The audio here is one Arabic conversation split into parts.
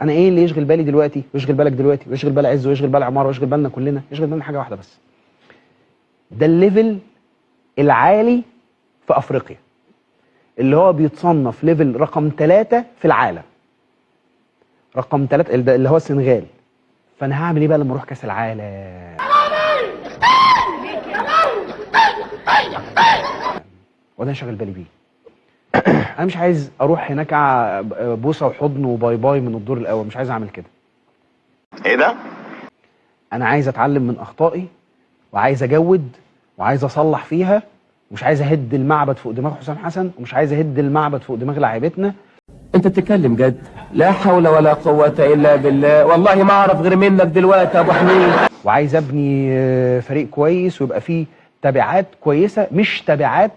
انا ايه اللي يشغل بالي دلوقتي ويشغل بالك دلوقتي ويشغل بال عز ويشغل بال عمار ويشغل بالنا كلنا؟ يشغل بالنا حاجه واحده بس. ده الليفل العالي في افريقيا اللي هو بيتصنف ليفل رقم 3 في العالم. رقم 3 اللي هو السنغال. فانا هعمل ايه بقى لما اروح كاس العالم؟ وده شغل بالي بيه. انا مش عايز اروح هناك بوسه وحضن وباي باي من الدور الاول، مش عايز اعمل كده. ايه ده؟ انا عايز اتعلم من اخطائي وعايز اجود وعايز اصلح فيها، ومش عايز اهد المعبد فوق دماغ حسام حسن، ومش عايز اهد المعبد فوق دماغ لاعيبتنا. انت بتتكلم جد؟ لا حول ولا قوة الا بالله، والله ما اعرف غير منك دلوقتي يا ابو حميد. وعايز ابني فريق كويس ويبقى فيه تبعات كويسه، مش تبعات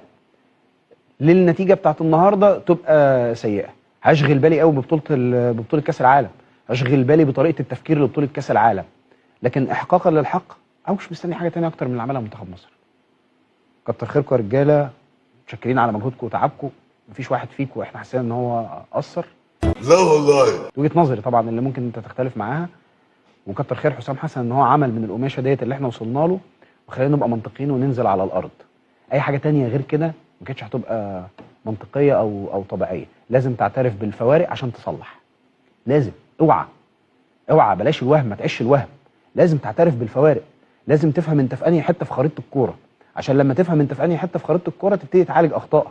للنتيجه بتاعت النهارده تبقى سيئه. هشغل بالي قوي ببطوله كاس العالم، هشغل بالي بطريقه التفكير لبطوله كاس العالم، لكن احقاقا للحق او مش مستني حاجه ثانيه اكتر من اللي عملها منتخب مصر. كتر خيركم يا رجاله، متشكرين على مجهودكم وتعبكم. مفيش واحد فيكم احنا حاسين ان هو قصر. لا والله. وجهه نظري طبعا اللي ممكن انت تختلف معاها. وكتر خير حسام حسن ان هو عمل من القماشه ديت اللي احنا وصلنا له، وخلينا نبقى منطقيين وننزل على الارض. اي حاجه تانية غير كده ما كانتش هتبقى منطقيه او طبيعيه. لازم تعترف بالفوارق عشان تصلح. لازم. اوعى بلاش الوهم، ما تعيش الوهم. لازم تعترف بالفوارق. لازم تفهم انت في انهي حته في خريطه الكوره، عشان لما تفهم انت في انهي حته في خريطه الكوره تبتدي تعالج اخطائك.